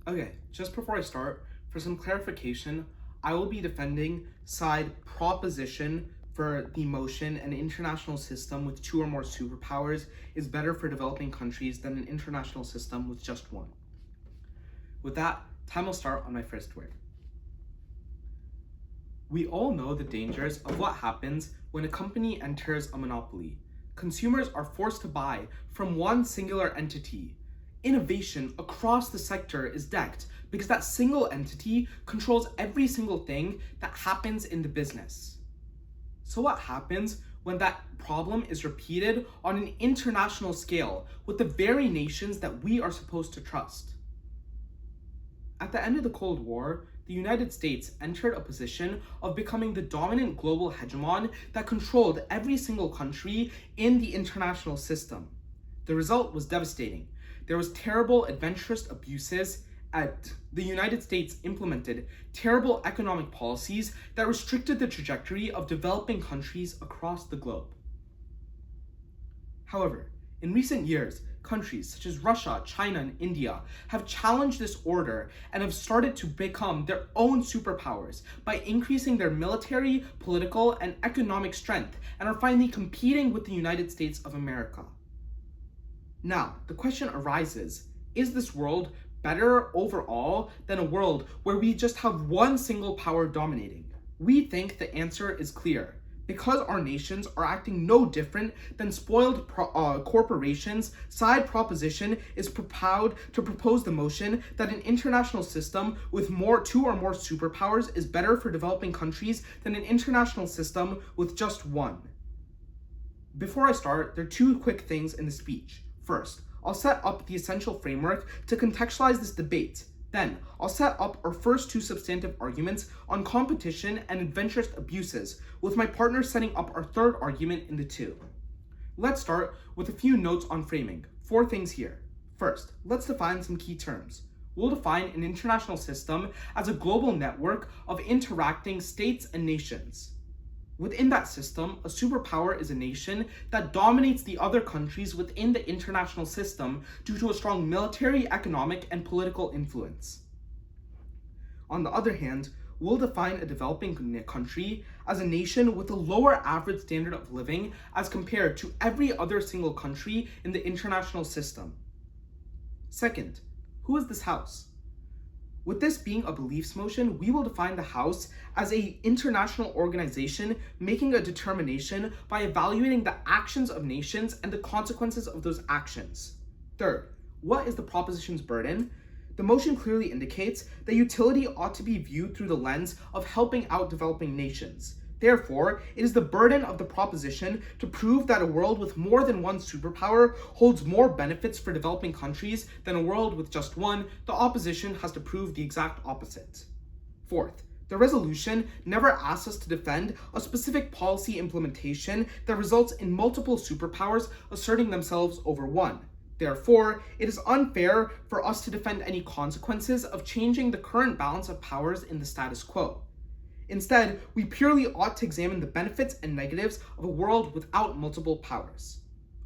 Okay, just before I start, for some clarification, I will be defending side proposition for the motion an international system with two or more superpowers is better for developing countries than an international system with just one. With that, time will start on my first word. We all know the dangers of what happens when a company enters a monopoly. Consumers are forced to buy from one singular entity. Innovation across the sector is decked because that single entity controls every single thing that happens in the business. So what happens when that problem is repeated on an international scale with the very nations that we are supposed to trust? At the end of the Cold War, the United States entered a position of becoming the dominant global hegemon that controlled every single country in the international system. The result was devastating. There was terrible adventurous abuses. The United States implemented terrible economic policies that restricted the trajectory of developing countries across the globe. However, in recent years, countries such as Russia, China, and India have challenged this order and have started to become their own superpowers by increasing their military, political, and economic strength and are finally competing with the United States of America. Now, the question arises, is this world better overall than a world where we just have one single power dominating? We think the answer is clear. Because our nations are acting no different than spoiled corporations, side proposition is proud to propose the motion that an international system with two or more superpowers is better for developing countries than an international system with just one. Before I start, there are two quick things in the speech. First, I'll set up the essential framework to contextualize this debate. Then, I'll set up our first two substantive arguments on competition and adventurous abuses, with my partner setting up our third argument in the two. Let's start with a few notes on framing. 4 things here. First, let's define some key terms. We'll define an international system as a global network of interacting states and nations. Within that system, a superpower is a nation that dominates the other countries within the international system due to a strong military, economic, and political influence. On the other hand, we'll define a developing country as a nation with a lower average standard of living as compared to every other single country in the international system. Second, who is this house? With this being a beliefs motion, we will define the House as an international organization making a determination by evaluating the actions of nations and the consequences of those actions. Third, what is the proposition's burden? The motion clearly indicates that utility ought to be viewed through the lens of helping out developing nations. Therefore, it is the burden of the proposition to prove that a world with more than one superpower holds more benefits for developing countries than a world with just one. The opposition has to prove the exact opposite. Fourth, the resolution never asks us to defend a specific policy implementation that results in multiple superpowers asserting themselves over one. Therefore, it is unfair for us to defend any consequences of changing the current balance of powers in the status quo. Instead, we purely ought to examine the benefits and negatives of a world without multiple powers.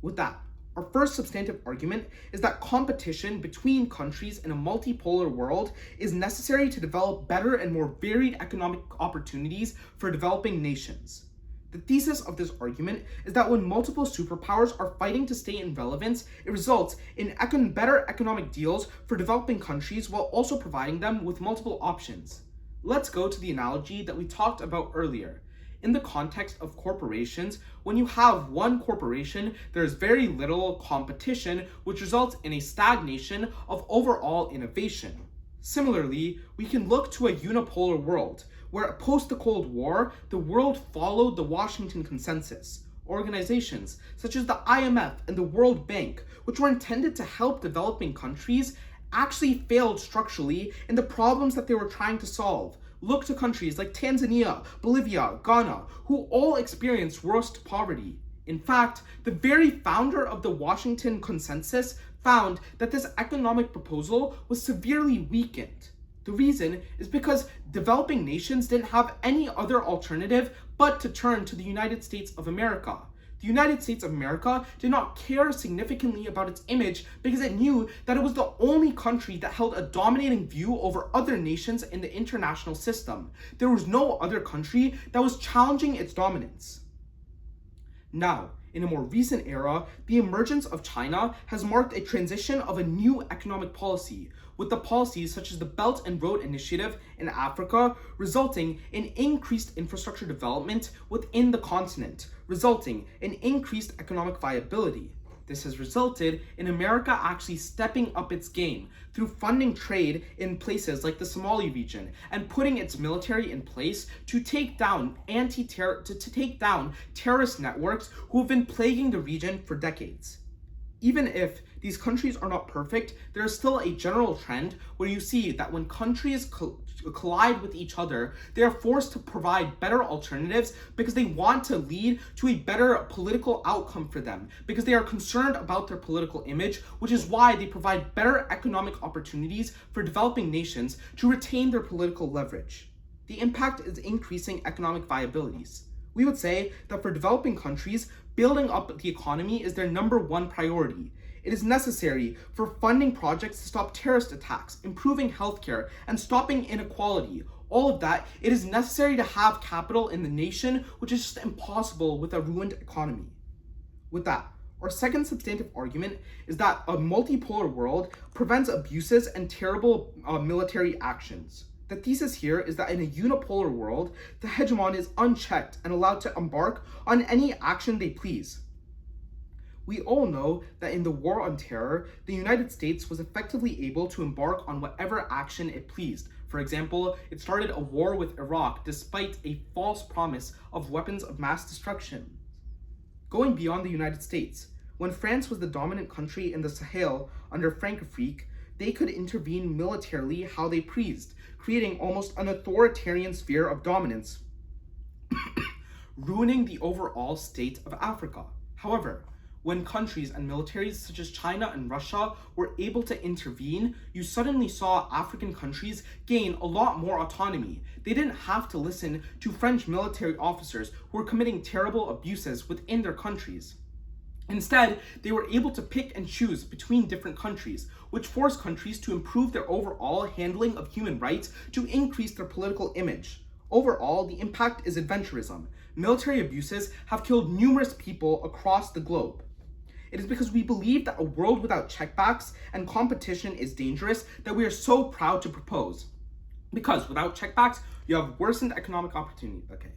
With that, our first substantive argument is that competition between countries in a multipolar world is necessary to develop better and more varied economic opportunities for developing nations. The thesis of this argument is that when multiple superpowers are fighting to stay in relevance, it results in better economic deals for developing countries while also providing them with multiple options. Let's go to the analogy that we talked about earlier. In the context of corporations, when you have one corporation, there is very little competition, which results in a stagnation of overall innovation. Similarly, we can look to a unipolar world, where post the Cold War, the world followed the Washington Consensus. Organizations such as the IMF and the World Bank, which were intended to help developing countries, actually failed structurally in the problems that they were trying to solve. Look to countries like Tanzania, Bolivia, Ghana, who all experienced worst poverty. In fact, the very founder of the Washington Consensus found that this economic proposal was severely weakened. The reason is because developing nations didn't have any other alternative but to turn to the United States of America. The United States of America did not care significantly about its image because it knew that it was the only country that held a dominating view over other nations in the international system. There was no other country that was challenging its dominance. Now, in a more recent era, the emergence of China has marked a transition of a new economic policy, with the policies such as the Belt and Road Initiative in Africa resulting in increased infrastructure development within the continent, resulting in increased economic viability. This has resulted in America actually stepping up its game through funding trade in places like the Somali region and putting its military in place to take down terrorist networks who have been plaguing the region for decades. Even if these countries are not perfect, there is still a general trend where you see that when countries collide with each other, they are forced to provide better alternatives because they want to lead to a better political outcome for them, because they are concerned about their political image, which is why they provide better economic opportunities for developing nations to retain their political leverage. The impact is increasing economic viabilities. We would say that for developing countries, building up the economy is their number one priority. It is necessary for funding projects to stop terrorist attacks, improving healthcare, and stopping inequality. All of that, it is necessary to have capital in the nation, which is just impossible with a ruined economy. With that, our second substantive argument is that a multipolar world prevents abuses and terrible military actions. The thesis here is that in a unipolar world, the hegemon is unchecked and allowed to embark on any action they please. We all know that in the War on Terror, the United States was effectively able to embark on whatever action it pleased. For example, it started a war with Iraq despite a false promise of weapons of mass destruction. Going beyond the United States, when France was the dominant country in the Sahel under Francofrique, they could intervene militarily how they pleased, creating almost an authoritarian sphere of dominance, ruining the overall state of Africa. However, when countries and militaries such as China and Russia were able to intervene, you suddenly saw African countries gain a lot more autonomy. They didn't have to listen to French military officers who were committing terrible abuses within their countries. Instead, they were able to pick and choose between different countries, which forced countries to improve their overall handling of human rights to increase their political image. Overall, the impact is adventurism. Military abuses have killed numerous people across the globe. It is because we believe that a world without checkbacks and competition is dangerous that we are so proud to propose. Because without checkbacks, you have worsened economic opportunity. Okay.